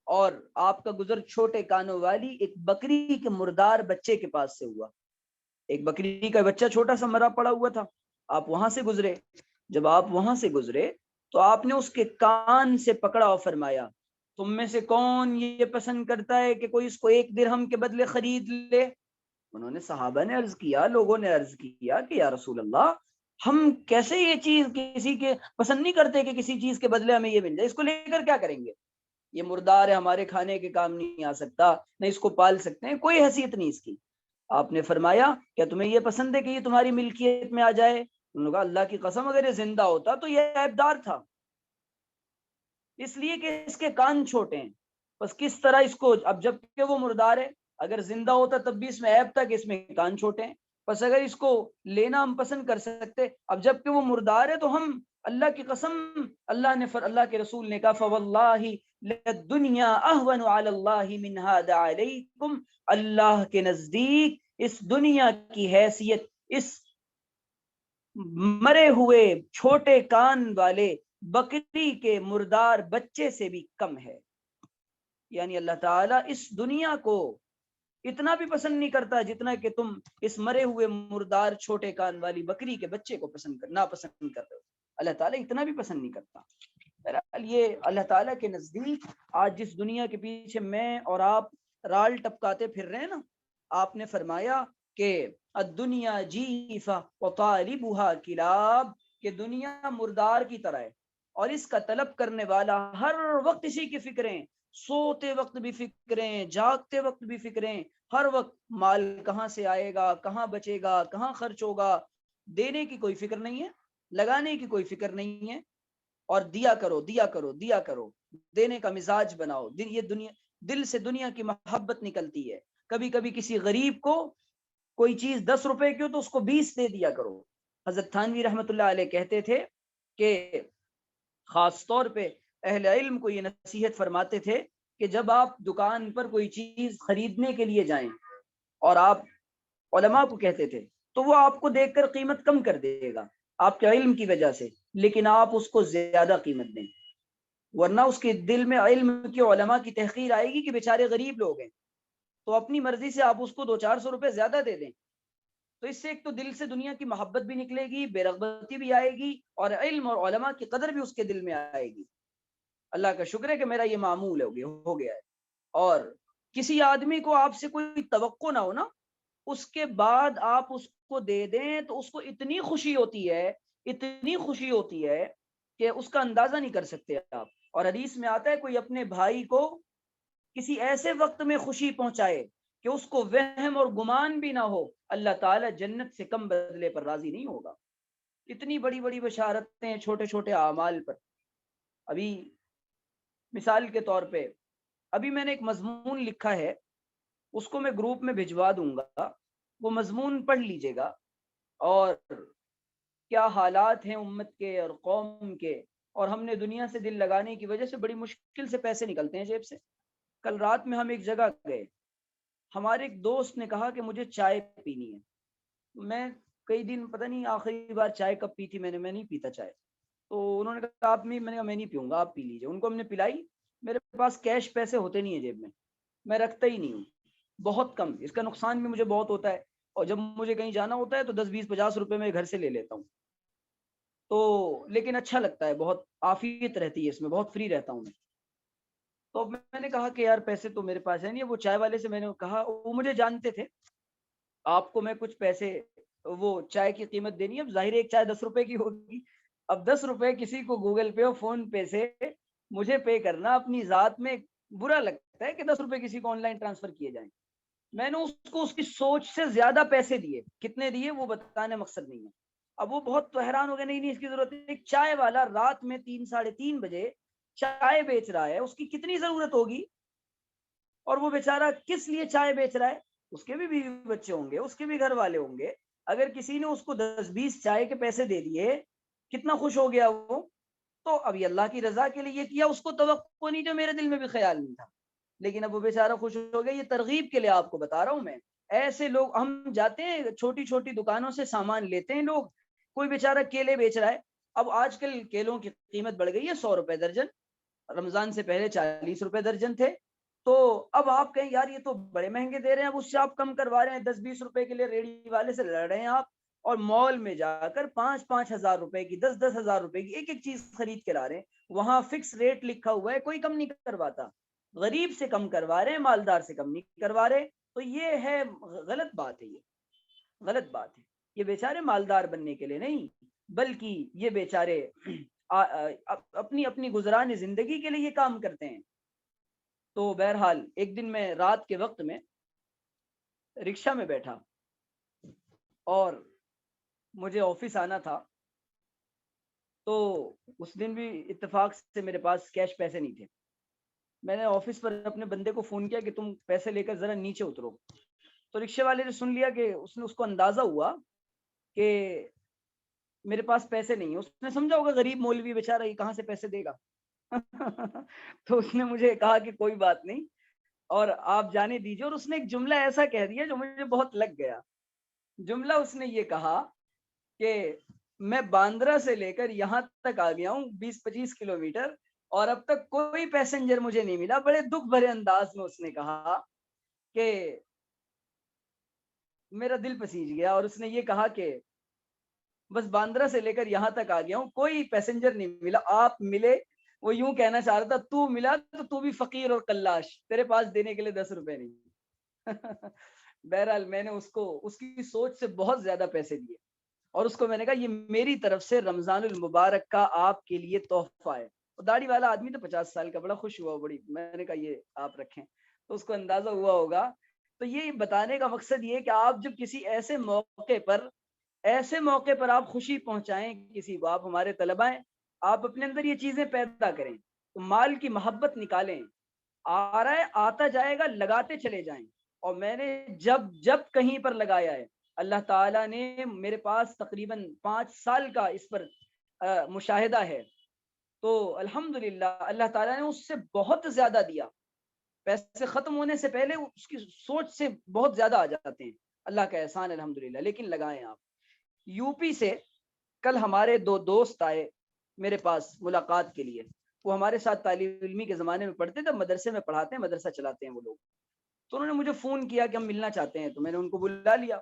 اور آپ کا گزر چھوٹے کانوں والی ایک بکری کے مردار بچے کے پاس سے ہوا. ایک بکری کا بچہ چھوٹا سا مرا پڑا ہوا تھا. آپ وہاں سے گزرے. جب آپ وہاں سے گزرے تو آپ نے اس کے کان سے پکڑا اور فرمایا تم میں سے کون یہ پسند کرتا ہے کہ کوئی اس کو 1 درہم کے بدلے خرید لے. انہوں نے صحابہ نے عرض کیا, لوگوں نے عرض کیا کہ یا رسول اللہ ہم کیسے یہ چیز کسی کے پسند نہیں کرتے کہ کسی چیز کے بدلے ہمیں یہ مل جائے, اس کو لے کر کیا کریں گے, یہ مردار ہے, ہمارے کھانے کے کام نہیں آ سکتا, نہ اس کو پال سکتے ہیں, کوئی حیثیت نہیں اس کی. آپ نے فرمایا کیا تمہیں یہ پسند ہے کہ یہ تمہاری ملکیت میں آ جائے؟ انہوں نے کہا اللہ کی قسم اگر یہ زندہ ہوتا تو یہ عیبدار تھا, اس لیے کہ اس کے کان چھوٹے ہیں. بس کس طرح اس کو, اب جب کہ وہ مردار ہے, اگر زندہ ہوتا تب بھی اس میں عیب تھا کہ اس میں کان چھوٹے ہیں, بس اگر اس کو لینا ہم پسند کر سکتے, اب جب کہ وہ مردار ہے تو ہم اللہ کی قسم, اللہ کے رسول نے کہا فواللہ للدنیا اہون علی اللہ من ھذا علیکم, اللہ کے نزدیک اس دنیا کی حیثیت اس مرے ہوئے چھوٹے کان والے بکری کے مردار بچے سے بھی کم ہے. یعنی اللہ تعالیٰ اس دنیا کو اتنا بھی پسند نہیں کرتا جتنا کہ تم اس مرے ہوئے مردار چھوٹے کان والی بکری کے بچے کو ناپسند کر رہے ہو. اللہ تعالیٰ اتنا بھی پسند نہیں کرتا. یہ اللہ تعالیٰ کے نزدیک آج جس دنیا کے پیچھے میں اور آپ رال ٹپکاتے پھر رہے ہیں نا, آپ نے فرمایا کہ الدنیا جیفہ وطالبها کلاب, کہ دنیا مردار کی طرح ہے اور اس کا طلب کرنے والا ہر وقت اسی کی فکریں, سوتے وقت بھی فکریں, جاگتے وقت بھی فکریں, ہر وقت مال کہاں سے آئے گا, کہاں بچے گا, کہاں خرچ ہوگا, دینے کی کوئی فکر نہیں ہے, لگانے کی کوئی فکر نہیں ہے, اور دیا کرو دیا کرو دیا کرو, دینے کا مزاج بناؤ. یہ دنیا, دل سے دنیا کی محبت نکلتی ہے. کبھی کبھی کسی غریب کو کوئی چیز 10 روپے کی ہو تو اس کو 20 دے دیا کرو. حضرت تھانوی رحمۃ اللہ علیہ کہتے تھے کہ خاص طور پہ اہل علم کو یہ نصیحت فرماتے تھے کہ جب آپ دکان پر کوئی چیز خریدنے کے لیے جائیں اور آپ علماء کو کہتے تھے تو وہ آپ کو دیکھ کر قیمت کم کر دے گا آپ کے علم کی وجہ سے, لیکن آپ اس کو زیادہ قیمت دیں, ورنہ اس کے دل میں علم کی علماء کی تحقیر آئے گی کہ بیچارے غریب لوگ ہیں, تو اپنی مرضی سے آپ اس کو 200-400 روپے زیادہ دے دیں. تو اس سے ایک تو دل سے دنیا کی محبت بھی نکلے گی, بے رغبتی بھی آئے گی, اور علم اور علماء کی قدر بھی اس کے دل میں آئے گی. اللہ کا شکر ہے کہ میرا یہ معمول ہو گیا ہے. اور کسی آدمی کو آپ سے کوئی توقع نہ ہو نا, اس کے بعد آپ اس کو دے دیں تو اس کو اتنی خوشی ہوتی ہے کہ اس کا اندازہ نہیں کر سکتے آپ. اور حدیث میں آتا ہے کوئی اپنے بھائی کو کسی ایسے وقت میں خوشی پہنچائے کہ اس کو وہم اور گمان بھی نہ ہو, اللہ تعالیٰ جنت سے کم بدلے پر راضی نہیں ہوگا. اتنی بڑی بڑی بشارتیں چھوٹے چھوٹے اعمال پر. ابھی مثال کے طور پہ ابھی میں نے ایک مضمون لکھا ہے, اس کو میں گروپ میں بھجوا دوں گا, وہ مضمون پڑھ لیجئے گا, اور کیا حالات ہیں امت کے اور قوم کے, اور ہم نے دنیا سے دل لگانے کی وجہ سے بڑی مشکل سے پیسے نکلتے ہیں جیب سے. کل رات میں ہم ایک جگہ گئے, ہمارے ایک دوست نے کہا کہ مجھے چائے پینی ہے. میں کئی دن پتہ نہیں آخری بار چائے کب پی تھی, میں نہیں پیتا چائے. تو انہوں نے کہا آپ میں نے کہا میں نہیں پیوں گا, آپ پی لیجئے. ان کو ہم نے پلائی. میرے پاس کیش پیسے ہوتے نہیں ہیں جیب میں رکھتا ہی نہیں ہوں, بہت کم. اس کا نقصان بھی مجھے بہت ہوتا ہے, اور جب مجھے کہیں جانا ہوتا ہے تو 10-20-50 روپے میں گھر سے لے لیتا ہوں. تو لیکن اچھا لگتا ہے, بہت عافیت رہتی ہے اس میں, بہت فری رہتا ہوں میں. تو میں نے کہا کہ یار پیسے تو میرے پاس ہے نہیں. وہ چائے والے سے میں نے کہا, وہ مجھے جانتے تھے, آپ کو میں کچھ پیسے, وہ چائے کی قیمت دینی ہے, ظاہر ہے ایک چائے 10 روپے کی ہوگی, اب 10 روپے کسی کو گوگل پے اور فون پے سے مجھے پے کرنا اپنی ذات میں برا لگتا ہے کہ 10 روپے کسی کو آن لائن ٹرانسفر کیے جائیں. میں نے اس کو اس کی سوچ سے زیادہ پیسے دیے. کتنے دیے وہ بتانے مقصد نہیں ہے. اب وہ بہت تو حیران ہو گیا, نہیں اس کی ضرورت ہے. ایک چائے والا رات میں 3-3:30 بجے چائے بیچ رہا ہے, اس کی کتنی ضرورت ہوگی, اور وہ بیچارہ کس لیے چائے بیچ رہا ہے؟ اس کے بھی بیوی بچے ہوں گے, اس کے بھی گھر والے ہوں گے. اگر کسی نے اس کو 10-20 چائے کے پیسے دے دیے, کتنا خوش ہو گیا وہ. تو اب یہ اللہ کی رضا کے لیے یہ کیا, اس کو توقع نہیں, جو میرے دل میں بھی خیال نہیں تھا, لیکن اب وہ بیچارہ خوش ہو گیا. یہ ترغیب کے لیے آپ کو بتا رہا ہوں میں. ایسے لوگ, ہم جاتے ہیں چھوٹی چھوٹی دکانوں سے سامان لیتے ہیں لوگ, کوئی بیچارہ کیلے بیچ رہا ہے. اب آج کل کیلوں کی قیمت بڑھ گئی ہے 100 روپے درجن, رمضان سے پہلے 40 روپے درجن تھے. تو اب آپ کہیں یار یہ تو بڑے مہنگے دے رہے ہیں, اب اس سے آپ کم کروا رہے ہیں, 10-20 روپے کے لیے ریڑھی والے سے لڑ رہے ہیں آپ, اور مال میں جا کر 5-5 ہزار روپے کی, 10-10 ہزار روپے کی ایک ایک چیز خرید کے لا رہے ہیں. وہاں فکس ریٹ لکھا ہوا ہے, کوئی کم نہیں کرواتا. غریب سے کم کروا رہے ہیں, مالدار سے کم نہیں کروا رہے. تو یہ ہے غلط بات ہے, یہ غلط بات ہے. یہ بیچارے مالدار بننے کے لیے نہیں, بلکہ یہ بیچارے اپنی اپنی گزران زندگی کے لیے یہ کام کرتے ہیں. تو بہرحال ایک دن میں رات کے وقت میں رکشہ میں بیٹھا اور مجھے آفس آنا تھا. تو اس دن بھی اتفاق سے میرے پاس کیش پیسے نہیں تھے. میں نے آفس پر اپنے بندے کو فون کیا کہ تم پیسے لے کر ذرا نیچے اترو. تو رکشے والے نے سن لیا کہ اس کو اندازہ ہوا کہ میرے پاس پیسے نہیں ہیں. اس نے سمجھا ہوگا غریب مولوی بیچارہ یہ کہاں سے پیسے دے گا. تو اس نے مجھے کہا کہ کوئی بات نہیں اور آپ جانے دیجیے. اور اس نے ایک جملہ ایسا کہہ دیا جو مجھے بہت لگ گیا. جملہ اس نے یہ کہا کہ میں باندرا سے لے کر یہاں تک آ گیا ہوں 20-25 کلومیٹر, اور اب تک کوئی پیسنجر مجھے نہیں ملا. بڑے دکھ بھرے انداز میں اس نے کہا کہ میرا دل پسیج گیا. اور اس نے یہ کہا کہ بس باندرا سے لے کر یہاں تک آ گیا ہوں, کوئی پیسنجر نہیں ملا. آپ ملے. وہ یوں کہنا چاہ رہا تھا تو ملا تو تو بھی فقیر اور کلاش, تیرے پاس دینے کے لیے 10 روپے نہیں. بہرحال میں نے اس کو اس کی سوچ سے بہت زیادہ پیسے دیے, اور اس کو میں نے کہا یہ میری طرف سے رمضان المبارک کا آپ کے لیے تحفہ ہے. داڑھی والا آدمی تو 50 سال کا, بڑا خوش ہوا. بڑی میں نے کہا یہ آپ رکھیں. تو اس کو اندازہ ہوا ہوگا. تو یہ بتانے کا مقصد یہ کہ آپ جب کسی ایسے موقع پر آپ خوشی پہنچائیں کسی کو, آپ ہمارے طلبہ ہیں, آپ اپنے اندر یہ چیزیں پیدا کریں. تو مال کی محبت نکالیں, آ رہا ہے آتا جائے گا, لگاتے چلے جائیں. اور میں نے جب کہیں پر لگایا ہے, اللہ تعالیٰ نے میرے پاس تقریباً 5 سال کا اس پر مشاہدہ ہے. تو الحمدللہ اللہ تعالیٰ نے اس سے بہت زیادہ دیا. پیسے ختم ہونے سے پہلے اس کی سوچ سے بہت زیادہ آ جاتے ہیں. اللہ کا احسان الحمدللہ. لیکن لگائیں آپ. یو پی سے کل ہمارے 2 دوست آئے میرے پاس ملاقات کے لیے. وہ ہمارے ساتھ طالب علمی کے زمانے میں پڑھتے تھے, مدرسے میں پڑھاتے ہیں, مدرسہ چلاتے ہیں وہ لوگ. تو انہوں نے مجھے فون کیا کہ ہم ملنا چاہتے ہیں. تو میں نے ان کو بلا لیا.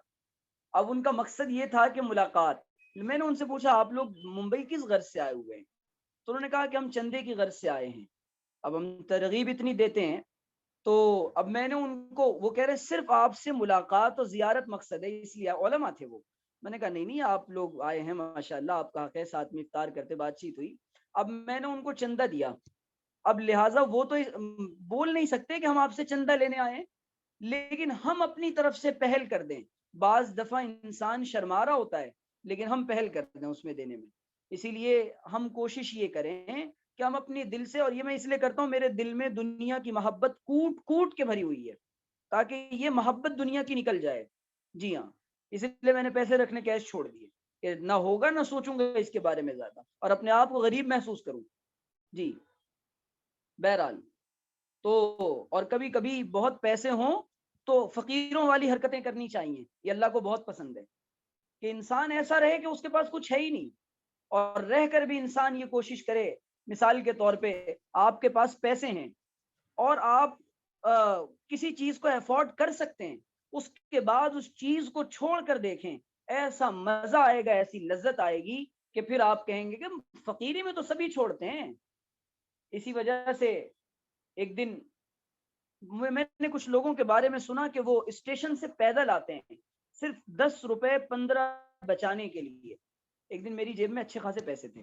اب ان کا مقصد یہ تھا کہ ملاقات. میں نے ان سے پوچھا آپ لوگ ممبئی کس غرض سے آئے ہوئے ہیں؟ تو انہوں نے کہا کہ ہم چندے کی غرض سے آئے ہیں. اب ہم ترغیب اتنی دیتے ہیں. تو اب میں نے ان کو, وہ کہہ رہے صرف آپ سے ملاقات اور زیارت مقصد ہے, اس لیے علماء تھے وہ. میں نے کہا نہیں آپ لوگ آئے ہیں ماشاءاللہ, آپ کا حق ہے, ساتھ میں افطار کرتے بات چیت ہوئی. اب میں نے ان کو چندہ دیا. اب لہٰذا وہ تو بول نہیں سکتے کہ ہم آپ سے چندہ لینے آئے ہیں, لیکن ہم اپنی طرف سے پہل کر دیں. بعض دفعہ انسان شرما رہا ہوتا ہے, لیکن ہم پہل کر دیں اس میں دینے میں. اسی لیے ہم کوشش یہ کریں کہ ہم اپنے دل سے, اور یہ میں اس لیے کرتا ہوں, میرے دل میں دنیا کی محبت کوٹ کوٹ کے بھری ہوئی ہے, تاکہ یہ محبت دنیا کی نکل جائے. جی ہاں, اس لیے میں نے پیسے رکھنے کیش چھوڑ دیے کہ نہ ہوگا نہ سوچوں گا اس کے بارے میں زیادہ, اور اپنے آپ کو غریب محسوس کروں. جی بہرحال تو, اور کبھی کبھی بہت پیسے ہوں تو فقیروں والی حرکتیں کرنی چاہیے. یہ اللہ کو بہت پسند ہے کہ انسان ایسا رہے کہ اس کے پاس کچھ ہے ہی نہیں, اور رہ کر بھی انسان یہ کوشش کرے. مثال کے طور پہ آپ کے پاس پیسے ہیں اور آپ کسی چیز کو افورڈ کر سکتے ہیں, اس کے بعد اس چیز کو چھوڑ کر دیکھیں, ایسا مزہ آئے گا, ایسی لذت آئے گی کہ پھر آپ کہیں گے کہ فقیری میں تو سبھی چھوڑتے ہیں. اسی وجہ سے ایک دن میں نے کچھ لوگوں کے بارے میں سنا کہ وہ اسٹیشن سے پیدل آتے ہیں صرف 10 روپے 15 بچانے کے لیے. ایک دن میری جیب میں اچھے خاصے پیسے تھے,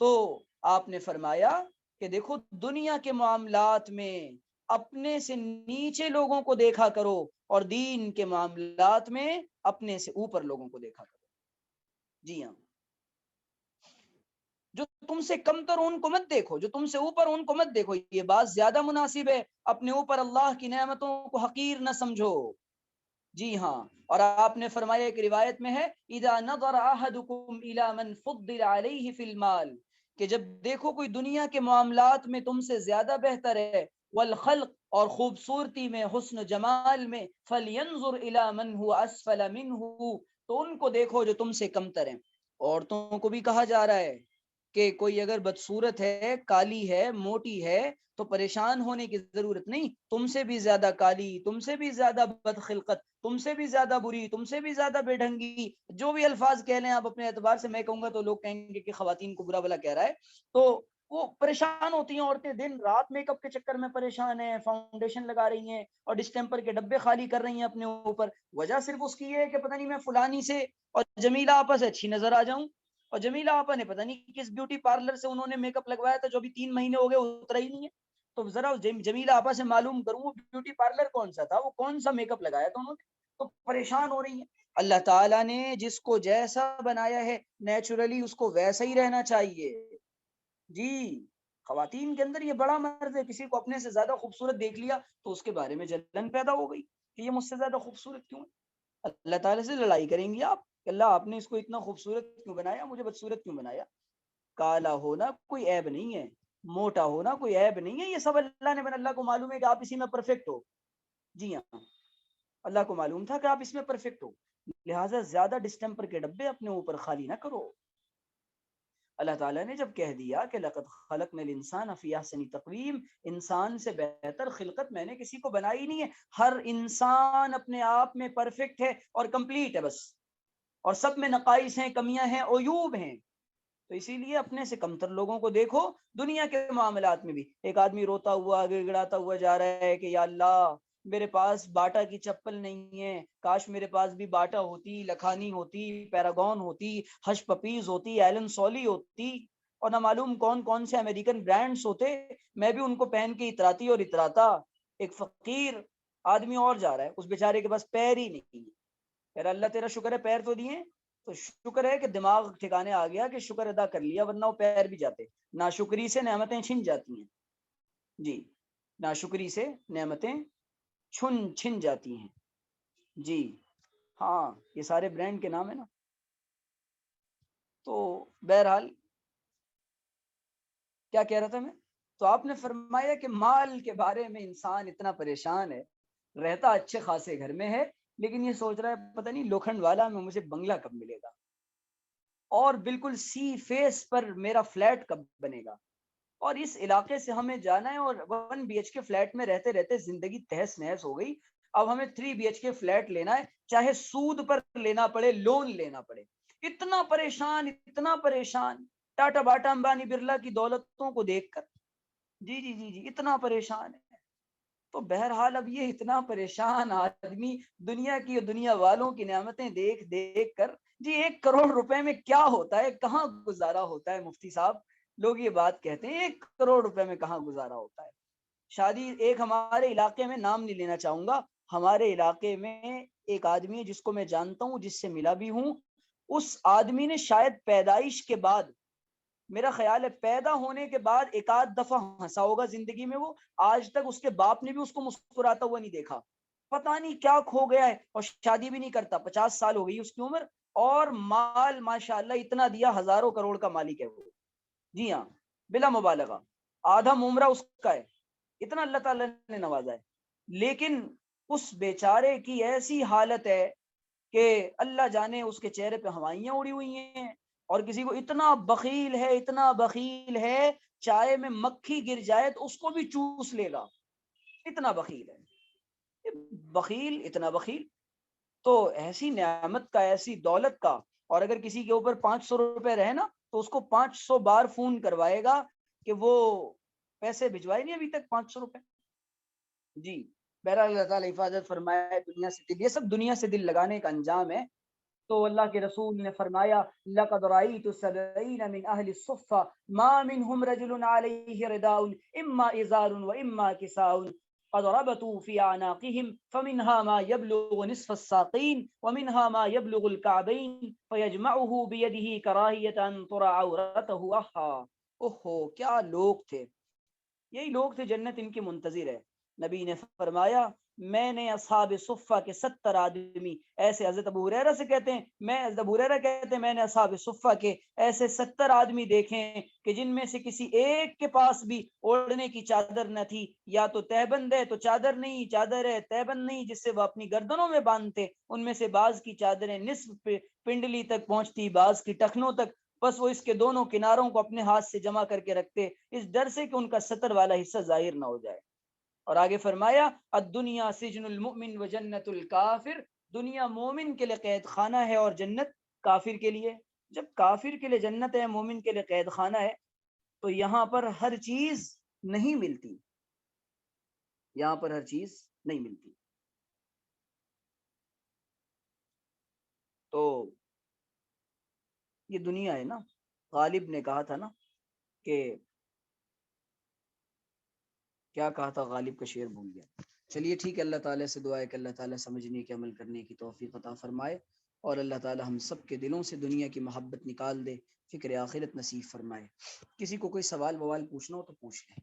تو آپ نے فرمایا کہ دیکھو دنیا کے معاملات میں اپنے سے نیچے لوگوں کو دیکھا کرو اور دین کے معاملات میں اپنے سے اوپر لوگوں کو دیکھا کرو. جی ہاں، جو تم سے کم تر ان کو مت دیکھو، جو تم سے اوپر ان کو مت دیکھو. یہ بات زیادہ مناسب ہے. اپنے اوپر اللہ کی نعمتوں کو حقیر نہ سمجھو. جی ہاں. اور آپ نے فرمایا ایک روایت میں ہے اذا نظر احدکم الی من فضل علیہ فی المال، کہ جب دیکھو کوئی دنیا کے معاملات میں تم سے زیادہ بہتر ہے، والخلق اور خوبصورتی میں، حسن جمال میں، فلینظر الی من هو اسفل منہ، تو ان کو دیکھو جو تم سے کمتر ہیں. عورتوں کو بھی کہا جا رہا ہے کہ کوئی اگر بدصورت ہے، کالی ہے، موٹی ہے، تو پریشان ہونے کی ضرورت نہیں. تم سے بھی زیادہ کالی، تم سے بھی زیادہ بدخلقت، تم سے بھی زیادہ بری، تم سے بھی زیادہ بے ڈھنگی، جو بھی الفاظ کہہ لیں آپ اپنے اعتبار سے. میں کہوں گا تو لوگ کہیں گے کہ خواتین کو برا بلا کہہ رہا ہے. تو وہ پریشان ہوتی ہیں عورتیں، دن رات میک اپ کے چکر میں پریشان ہیں، فاؤنڈیشن لگا رہی ہیں اور ڈسٹمپر کے ڈبے خالی کر رہی ہیں اپنے اوپر. وجہ صرف اس کی یہ ہے کہ پتہ نہیں میں فلانی سے اور جمیلہ آپا سے اچھی نظر آ جاؤں. اور جمیلہ آپا نے پتہ نہیں کس بیوٹی پارلر سے انہوں نے میک اپ لگوایا تھا جو ابھی 3 مہینے ہو گئے اترا ہی نہیں ہے. تو ذرا جمیلہ آپا سے معلوم کروں وہ بیوٹی پارلر کون سا تھا، وہ کون سا میک اپ لگایا تھا انہوں نے. تو پریشان ہو رہی ہیں. اللہ تعالیٰ نے جس کو جیسا بنایا ہے نیچرلی اس کو ویسا ہی رہنا چاہیے. جی، خواتین کے اندر یہ بڑا مرض ہے. کسی کو اپنے سے زیادہ خوبصورت دیکھ لیا تو اس کے بارے میں جلن پیدا ہو گئی کہ یہ مجھ سے زیادہ خوبصورت کیوں ہے. اللہ تعالیٰ سے لڑائی کریں گی آپ کہ اللہ آپ نے اس کو اتنا خوبصورت کیوں بنایا، مجھے بدصورت کیوں بنایا. کالا ہونا کوئی عیب نہیں ہے، موٹا ہونا کوئی عیب نہیں ہے. یہ سب اللہ نے اللہ کو معلوم ہے کہ آپ اسی میں پرفیکٹ ہو. جی ہاں، اللہ کو معلوم تھا کہ آپ اس میں پرفیکٹ ہو، لہٰذا زیادہ ڈسٹمپر کے ڈبے اپنے اوپر خالی نہ کرو. اللہ تعالیٰ نے جب کہہ دیا کہ لقد خلقنا الانسان فی احسن تقویم، انسان سے بہتر خلقت میں نے کسی کو بنائی نہیں ہے. ہر انسان اپنے آپ میں پرفیکٹ ہے اور کمپلیٹ ہے بس، اور سب میں نقائص ہیں، کمیاں ہیں، عیوب ہیں. تو اسی لیے اپنے سے کمتر لوگوں کو دیکھو. دنیا کے معاملات میں بھی ایک آدمی روتا ہوا گڑگڑاتا ہوا جا رہا ہے کہ یا اللہ میرے پاس باٹا کی چپل نہیں ہے، کاش میرے پاس بھی باٹا ہوتی، لکھانی ہوتی، پیراگون ہوتی، ہش پپیز ہوتی، ایلن سولی ہوتی، اور نہ معلوم کون کون سے امریکن برانڈز ہوتے، میں بھی ان کو پہن کے اتراتی اور اتراتا. ایک فقیر آدمی اور جا رہا ہے، اس بیچارے کے پاس پیر ہی نہیں ہے. پھر اللہ تیرا شکر ہے پیر تو دیے، تو شکر ہے کہ دماغ ٹھکانے آ گیا کہ شکر ادا کر لیا، ورنہ وہ پیر بھی جاتے. ناشکری سے نعمتیں چھن جاتی ہیں. جی، ناشکری سے نعمتیں چھن جاتی ہیں. جی ہاں، یہ سارے برانڈ کے نام ہے نا. تو بہرحال کیا کہہ رہا تھا میں؟ تو آپ نے فرمایا کہ مال کے بارے میں انسان اتنا پریشان ہے، رہتا اچھے خاصے گھر میں ہے لیکن یہ سوچ رہا ہے پتہ نہیں لوکھنڈ والا میں مجھے بنگلہ کب ملے گا، اور بالکل سی فیس پر میرا فلیٹ کب بنے گا. اور اس علاقے سے ہمیں جانا ہے اور 1 BHK فلیٹ میں رہتے رہتے زندگی تہس نہس ہو گئی. اب ہمیں 3 BHK فلیٹ لینا ہے، چاہے سود پر لینا پڑے، لون لینا پڑے. اتنا پریشان، اتنا پریشان ٹاٹا باٹا امبانی برلا کی دولتوں کو دیکھ کر. جی جی جی جی، اتنا پریشان ہے. تو بہرحال اب یہ اتنا پریشان آدمی دنیا کی اور دنیا والوں کی نعمتیں دیکھ دیکھ کر، جی 1 کروڑ روپے میں کیا ہوتا ہے، کہاں گزارا ہوتا ہے مفتی صاحب. لوگ یہ بات کہتے ہیں 1 کروڑ روپے میں کہاں گزارا ہوتا ہے. شادی ایک ہمارے علاقے میں، نام نہیں لینا چاہوں گا، ہمارے علاقے میں ایک آدمی ہے جس کو میں جانتا ہوں، جس سے ملا بھی ہوں. اس آدمی نے شاید پیدائش کے بعد، میرا خیال ہے پیدا ہونے کے بعد 1 آدھ دفعہ ہنسا ہوگا زندگی میں. وہ آج تک اس کے باپ نے بھی اس کو مسکراتا ہوا نہیں دیکھا. پتہ نہیں کیا کھو گیا ہے، اور شادی بھی نہیں کرتا. 50 سال ہو گئی اس کی عمر، اور مال ماشاءاللہ اتنا دیا، ہزاروں کروڑ کا مالک ہے وہ. جی ہاں، بلا مبالغہ آدھا عمرہ اس کا ہے، اتنا اللہ تعالیٰ نے نوازا ہے. لیکن اس بیچارے کی ایسی حالت ہے کہ اللہ جانے اس کے چہرے پہ ہوائیاں اڑی ہوئی ہیں. اور کسی کو اتنا بخیل ہے، اتنا بخیل ہے، چائے میں مکھی گر جائے تو اس کو بھی چوس لے گا، اتنا بخیل ہے. بخیل، اتنا بخیل. تو ایسی نعمت کا، ایسی دولت کا، اور اگر کسی کے اوپر 500 روپے رہے نا تو اس کو 500 بار فون کروائے گا کہ وہ پیسے بھجوائے نہیں ابھی تک 500 روپے. جی بہرحال اللہ تعالیٰ حفاظت فرمائے دنیا سے دل. یہ سب دنیا سے دل لگانے کا انجام ہے. تو اللہ کے رسول نے فرمایا لقد رأيت 70 من اہل الصفہ ما منهم رجل علیہ رداء اما ازار واما کساء قد ربطوا في اعناقهم فمنها ما يبلغ نصف الساقين ومنها ما يبلغ الكعبين فيجمعه بيده كراهية ان ترى عورته اوہو کیا لوگ تھے، یہی لوگ تھے جنت ان کی منتظر ہے۔ نبی نے فرمایا میں نے اصحاب صفہ کے 70 آدمی ایسے، حضرت ابو ہریرہ سے کہتے ہیں، حضرت ابو ہریرہ کہتے ہیں میں نے اصحاب صفہ کے ایسے 70 آدمی دیکھے ہیں کہ جن میں سے کسی ایک کے پاس بھی اوڑھنے کی چادر نہ تھی، یا تو تہبند ہے تو چادر نہیں، چادر ہے تہبند نہیں جس سے وہ اپنی گردنوں میں باندھتے، ان میں سے بعض کی چادریں نصف پنڈلی تک پہنچتی، بعض کی ٹخنوں تک، بس وہ اس کے دونوں کناروں کو اپنے ہاتھ سے جمع کر کے رکھتے اس ڈر سے کہ ان کا سطر والا حصہ ظاہر نہ ہو جائے۔ اور آگے فرمایا الدنیا سجن المؤمن و جنت الکافر، دنیا مومن کے لیے قید خانہ ہے اور جنت کافر کے لیے۔ جب کافر کے لیے جنت ہے، مومن کے لیے قید خانہ ہے، تو یہاں پر ہر چیز نہیں ملتی، یہاں پر ہر چیز نہیں ملتی۔ تو یہ دنیا ہے نا، غالب نے کہا تھا نا کہ کیا کہا تھا، غالب کا شعر بھول گیا۔ چلیے ٹھیک ہے، اللہ تعالیٰ سے دعا ہے کہ اللہ تعالیٰ سمجھنے کے عمل کرنے کی توفیق عطا فرمائے، اور اللہ تعالیٰ ہم سب کے دلوں سے دنیا کی محبت نکال دے، فکر آخرت نصیب فرمائے۔ کسی کو کوئی سوال ووال پوچھنا ہو تو پوچھ لیں۔